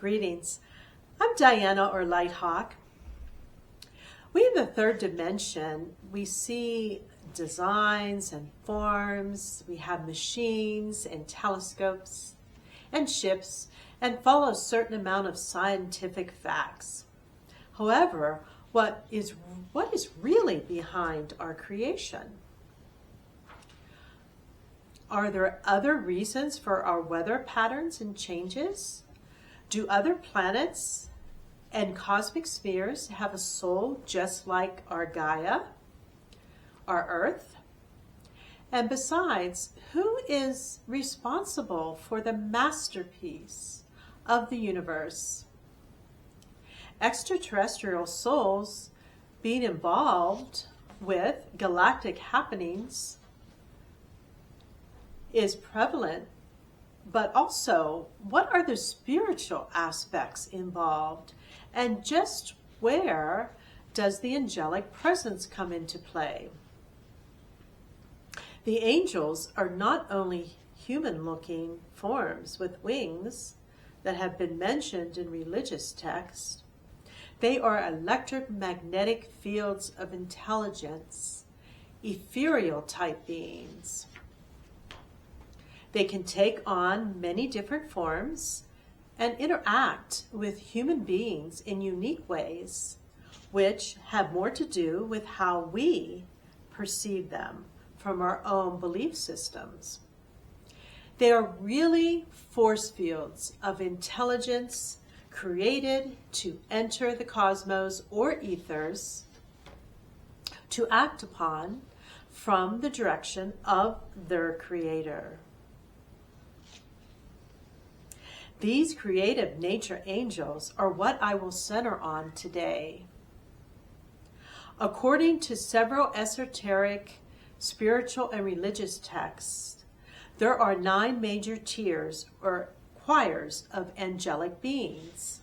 Greetings. I'm Diana, or Lighthawk. We in the third dimension, we see designs and forms. We have machines and telescopes and ships and follow a certain amount of scientific facts. However, what is really behind our creation? Are there other reasons for our weather patterns and changes? Do other planets and cosmic spheres have a soul just like our Gaia, our Earth? And besides, who is responsible for the masterpiece of the universe? Extraterrestrial souls being involved with galactic happenings is prevalent, but also, what are the spiritual aspects involved? And just where does the angelic presence come into play? The angels are not only human-looking forms with wings that have been mentioned in religious texts. They are electromagnetic fields of intelligence, ethereal type beings. They can take on many different forms and interact with human beings in unique ways, which have more to do with how we perceive them from our own belief systems. They are really force fields of intelligence created to enter the cosmos or ethers to act upon from the direction of their creator. These creative nature angels are what I will center on today. According to several esoteric, spiritual, and religious texts, there are 9 major tiers or choirs of angelic beings.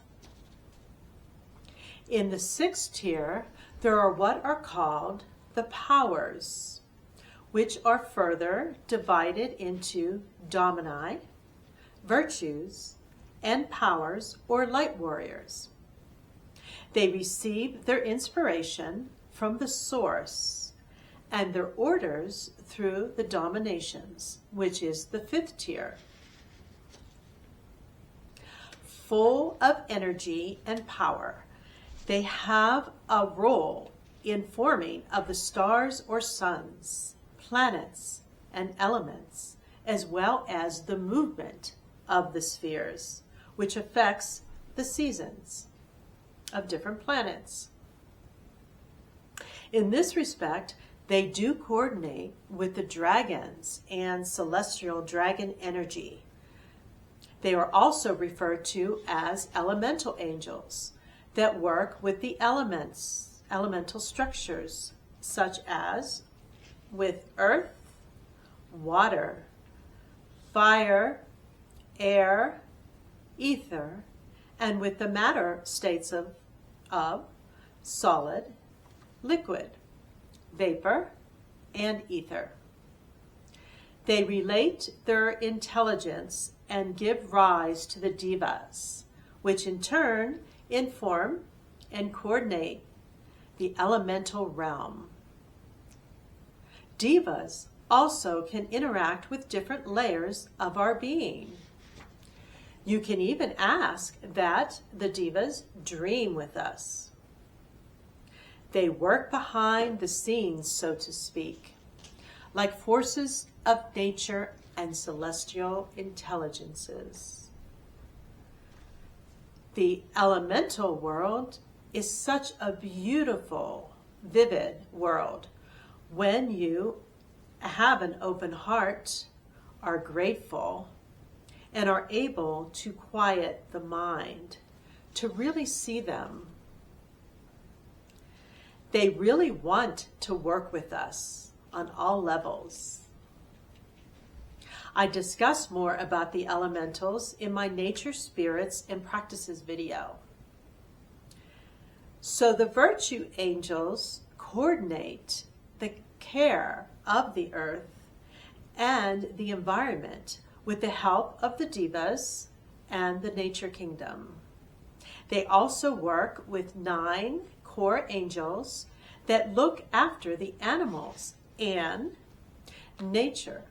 In the 6th tier, there are what are called the powers, which are further divided into domini, virtues, and powers, or light warriors. They receive their inspiration from the source and their orders through the dominations, which is the 5th tier. Full of energy and power, they have a role in forming of the stars or suns, planets, and elements, as well as the movement of the spheres, which affects the seasons of different planets. In this respect, they do coordinate with the dragons and celestial dragon energy. They are also referred to as elemental angels that work with the elements, elemental structures, such as with earth, water, fire, air, ether, and with the matter states of solid, liquid, vapor, and ether. They relate their intelligence and give rise to the devas, which in turn inform and coordinate the elemental realm. Devas also can interact with different layers of our being. You can even ask that the devas dream with us. They work behind the scenes, so to speak, like forces of nature and celestial intelligences. The elemental world is such a beautiful, vivid world when you have an open heart, are grateful, and are able to quiet the mind, to really see them. They really want to work with us on all levels. I discuss more about the elementals in my Nature, Spirits, and Practices video. So the virtue angels coordinate the care of the earth and the environment with the help of the devas and the nature kingdom. They also work with 9 core angels that look after the animals and nature.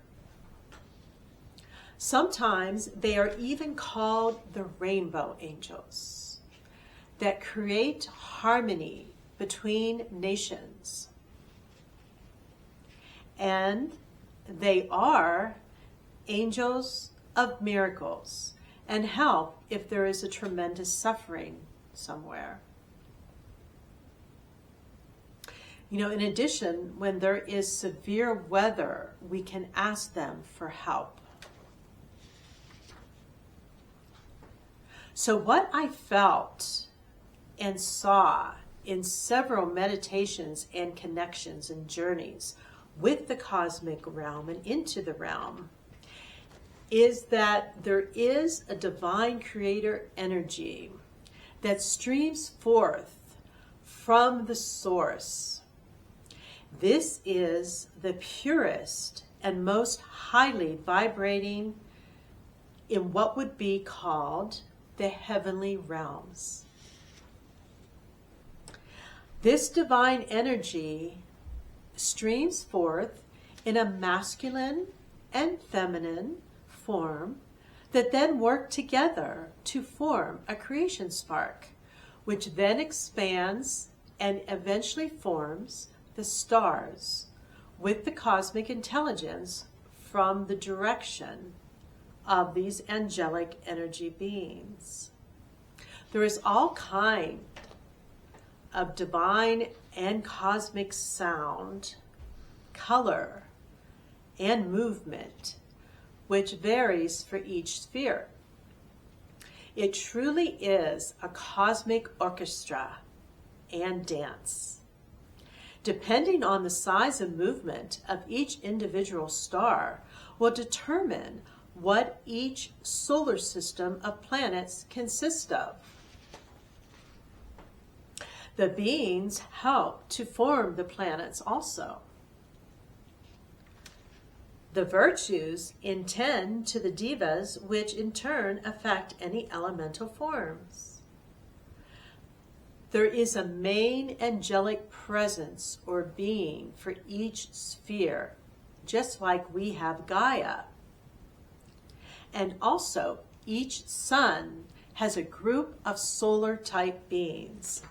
Sometimes they are even called the rainbow angels that create harmony between nations. And they are angels of miracles and help if there is a tremendous suffering somewhere. You know, in addition, when there is severe weather, we can ask them for help. So what I felt and saw in several meditations and connections and journeys with the cosmic realm and into the realm is that there is a divine creator energy that streams forth from the source. This is the purest and most highly vibrating in what would be called the heavenly realms. This divine energy streams forth in a masculine and feminine form that then work together to form a creation spark, which then expands and eventually forms the stars with the cosmic intelligence from the direction of these angelic energy beings. There is all kind of divine and cosmic sound, color, and movement, which varies for each sphere. It truly is a cosmic orchestra and dance. Depending on the size and movement of each individual star will determine what each solar system of planets consists of. The beings help to form the planets also. The virtues intend to the devas, which in turn affect any elemental forms. There is a main angelic presence or being for each sphere, just like we have Gaia. And also, each sun has a group of solar type beings.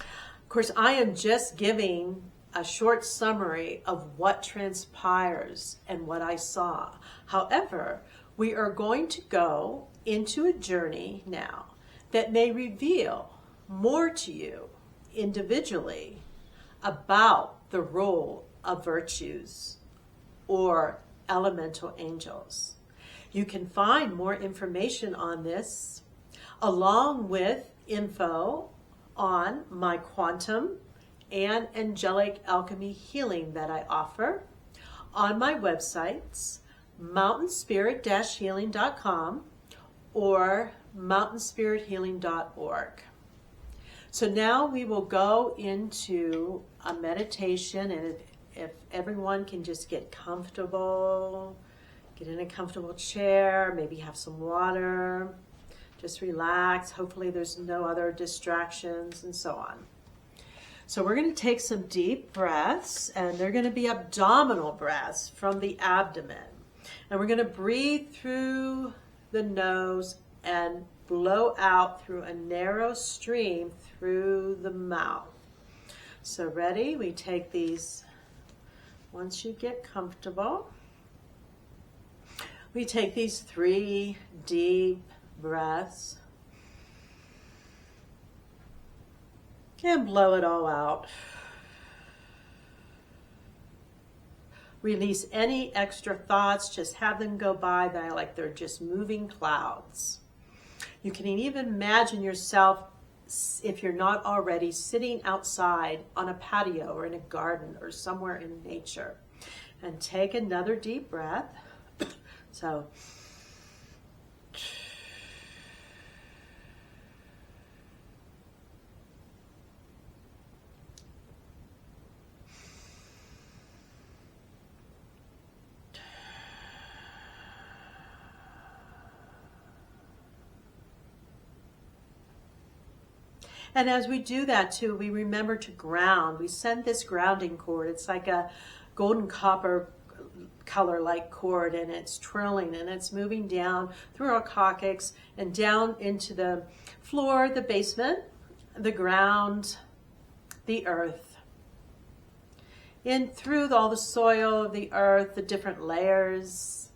Of course, I am just giving a short summary of what transpires and what I saw. However, we are going to go into a journey now that may reveal more to you individually about the role of virtues or elemental angels. You can find more information on this along with info on my quantum and angelic alchemy healing that I offer on my websites, mountainspirit-healing.com or mountainspirithealing.org. So now we will go into a meditation, and if everyone can just get comfortable, get in a comfortable chair, maybe have some water, just relax. Hopefully there's no other distractions and so on. So we're going to take some deep breaths, and they're going to be abdominal breaths from the abdomen. And we're going to breathe through the nose and blow out through a narrow stream through the mouth. So ready? We take these, once you get comfortable, we take these 3 deep breaths and blow it all out. Release any extra thoughts, just have them go by like they're just moving clouds. You can even imagine yourself, if you're not already, sitting outside on a patio or in a garden or somewhere in nature. And take another deep breath. So, And as we do that too, we remember to ground. We send this grounding cord. It's like a golden copper color like cord, and it's twirling and it's moving down through our coccyx and down into the floor, the basement, the ground, the earth. In through all the soil of the earth, the different layers.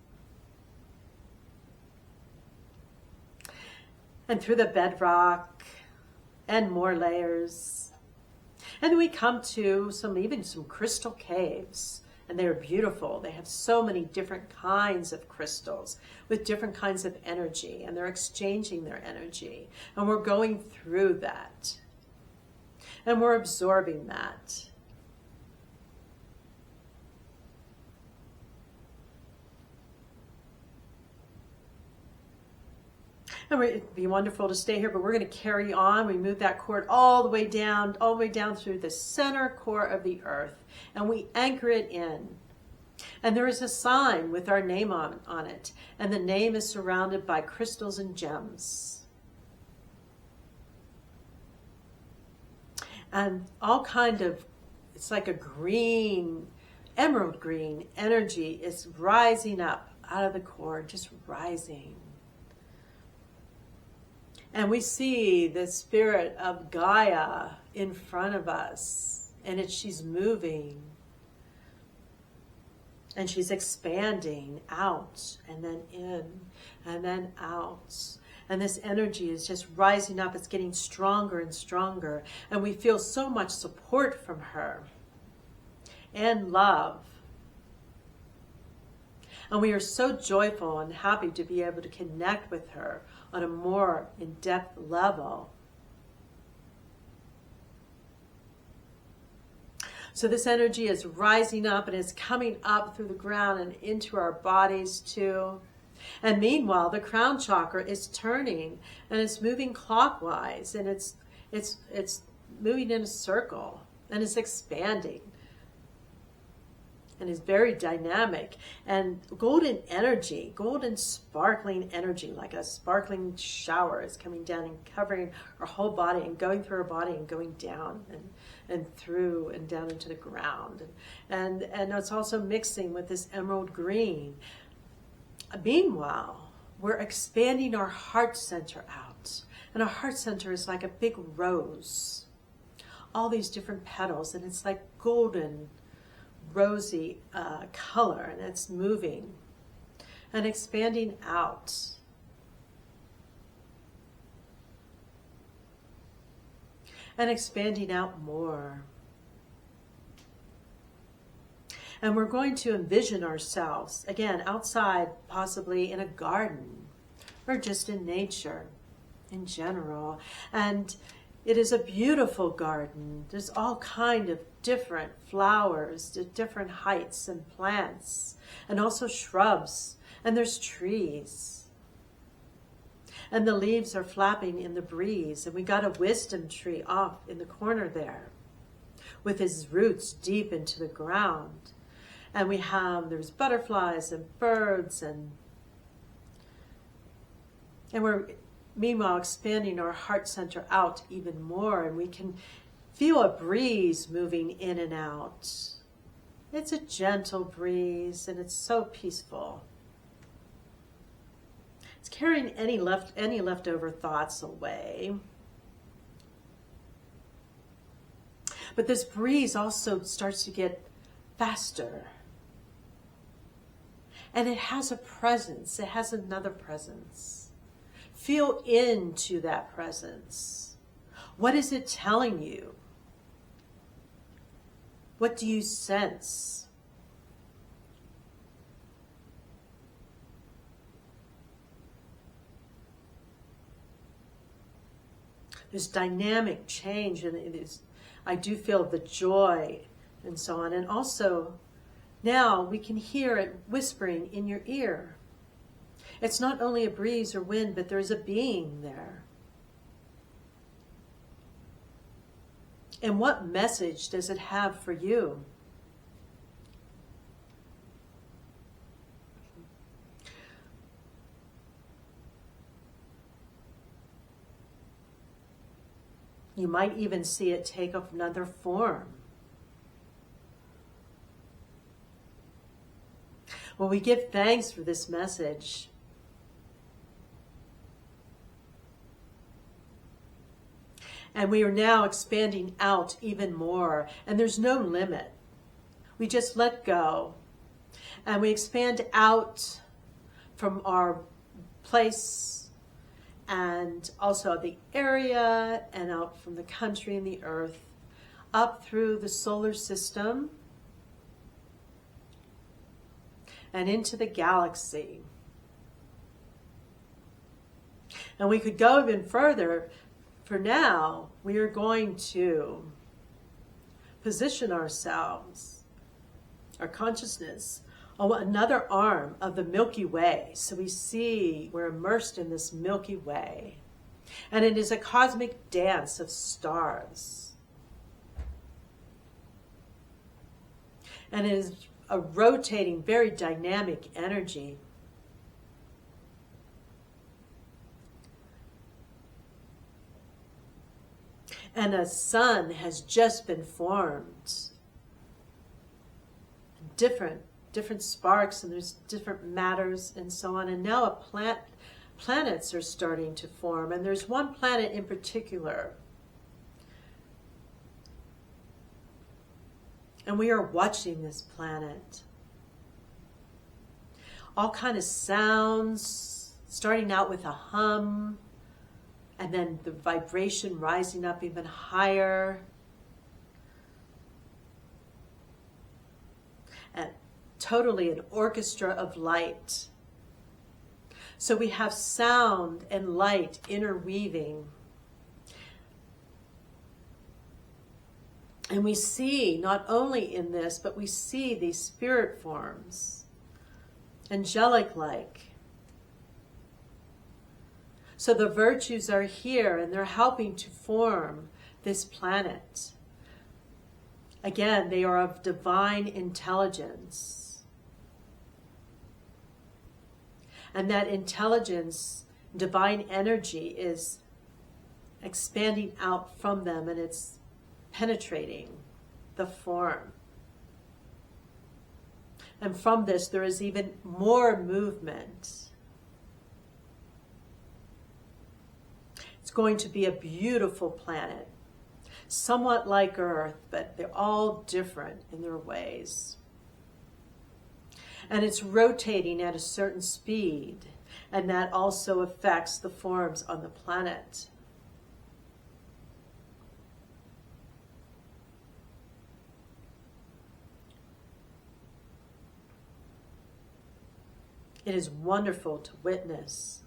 And through the bedrock and more layers. And then we come to even some crystal caves. And they're beautiful. They have so many different kinds of crystals with different kinds of energy, and they're exchanging their energy. And we're going through that. And we're absorbing that. And it'd be wonderful to stay here, but we're going to carry on. We move that cord all the way down through the center core of the earth, and we anchor it in. And there is a sign with our name on it, and the name is surrounded by crystals and gems. And all kind of, it's like a green, emerald green energy is rising up out of the cord, just rising. And we see the spirit of Gaia in front of us, and she's moving. And she's expanding out and then in and then out. And this energy is just rising up. It's getting stronger and stronger. And we feel so much support from her and love. And we are so joyful and happy to be able to connect with her on a more in-depth level. So this energy is rising up and is coming up through the ground and into our bodies too. And meanwhile, the crown chakra is turning and it's moving clockwise, and it's moving in a circle, and it's expanding. And is very dynamic, and golden energy, golden sparkling energy, like a sparkling shower is coming down and covering our whole body and going through our body and going down and through and down into the ground. And it's also mixing with this emerald green. Meanwhile, we're expanding our heart center out. And our heart center is like a big rose. All these different petals, and it's like golden, rosy color, and it's moving and expanding out. And expanding out more. And we're going to envision ourselves, again, outside, possibly in a garden, or just in nature in general. And it is a beautiful garden. There's all kind of different flowers, different heights and plants, and also shrubs, and there's trees. And the leaves are flapping in the breeze, and we got a wisdom tree off in the corner there with his roots deep into the ground. And there's butterflies and birds, and we're meanwhile expanding our heart center out even more, and we can feel a breeze moving in and out. It's a gentle breeze, and it's so peaceful. It's carrying any leftover thoughts away. But this breeze also starts to get faster. And it has a presence. It has another presence. Feel into that presence. What is it telling you? What do you sense? There's dynamic change, and I do feel the joy and so on. And also, now we can hear it whispering in your ear. It's not only a breeze or wind, but there's a being there. And what message does it have for you? You might even see it take another form. Well, we give thanks for this message. And we are now expanding out even more. And there's no limit. We just let go. And we expand out from our place and also the area and out from the country and the earth, up through the solar system and into the galaxy. And we could go even further. For now, we are going to position ourselves, our consciousness, on another arm of the Milky Way. So we see we're immersed in this Milky Way. And it is a cosmic dance of stars. And it is a rotating, very dynamic energy. And a sun has just been formed. Different sparks, and there's different matters and so on. And now planets are starting to form. And there's one planet in particular. And we are watching this planet. All kind of sounds, starting out with a hum, and then the vibration rising up even higher. And totally an orchestra of light. So we have sound and light interweaving. And we see, not only in this, but we see these spirit forms, angelic-like. So the virtues are here, and they're helping to form this planet. Again, they are of divine intelligence. And that intelligence, divine energy, is expanding out from them, and it's penetrating the form. And from this, there is even more movement. It's going to be a beautiful planet, somewhat like Earth, but they're all different in their ways. And it's rotating at a certain speed, and that also affects the forms on the planet. It is wonderful to witness.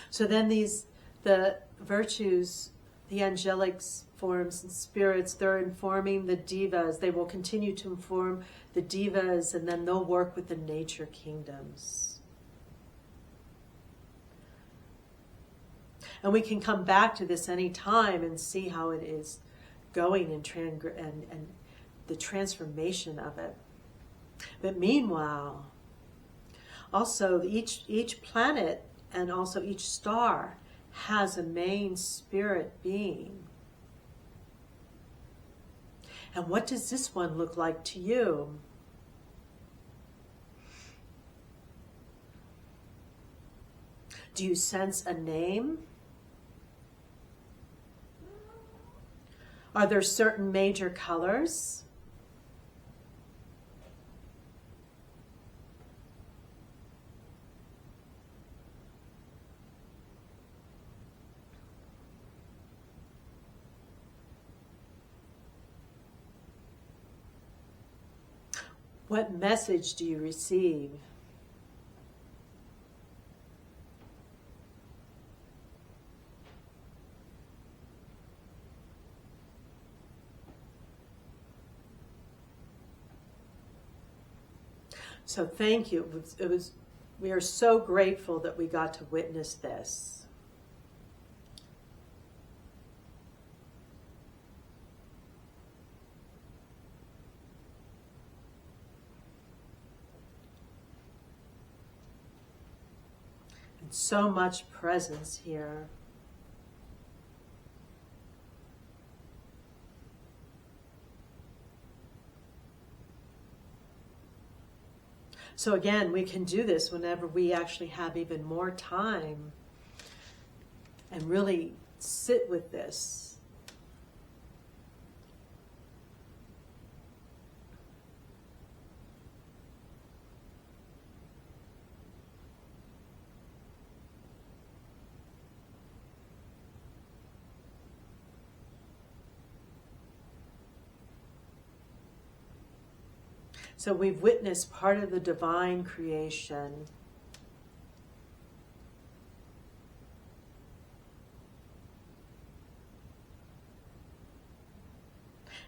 So then the virtues, the angelic forms and spirits, they're informing the devas. They will continue to inform the devas, and then they'll work with the nature kingdoms. And we can come back to this any time and see how it is going and the transformation of it. But meanwhile, also each planet and also each star has a main spirit being. And what does this one look like to you? Do you sense a name? Are there certain major colors? What message do you receive? So thank you. We are so grateful that we got to witness this. so much presence here. So again, we can do this whenever we actually have even more time and really sit with this. So we've witnessed part of the divine creation.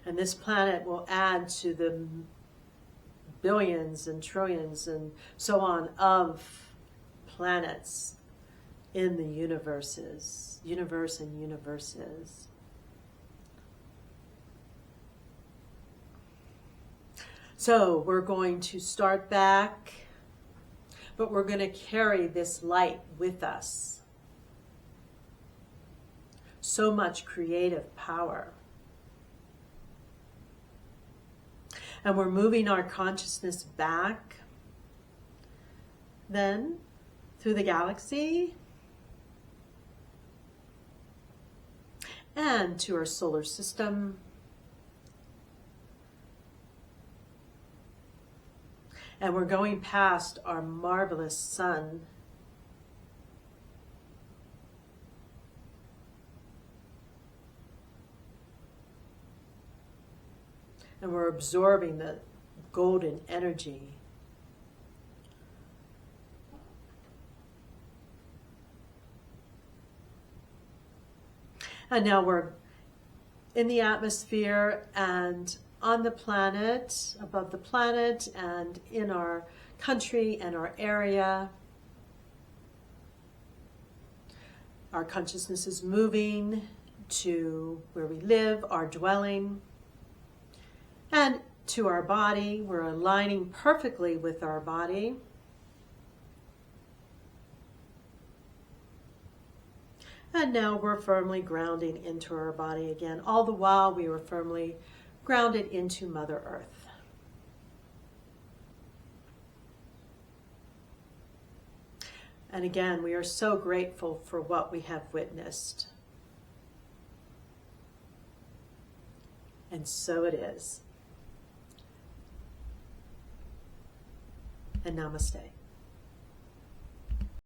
And this planet will add to the billions and trillions and so on of planets in the universe and universes. So we're going to start back, but we're going to carry this light with us. So much creative power. And we're moving our consciousness back, then through the galaxy and to our solar system. And we're going past our marvelous sun. And we're absorbing the golden energy. And now we're in the atmosphere and on the planet, above the planet, and in our country and our area. Our consciousness is moving to where we live, our dwelling, and to our body. We're aligning perfectly with our body. And now we're firmly grounding into our body again. All the while we were firmly grounded into Mother Earth. And again, we are so grateful for what we have witnessed. And so it is. And namaste.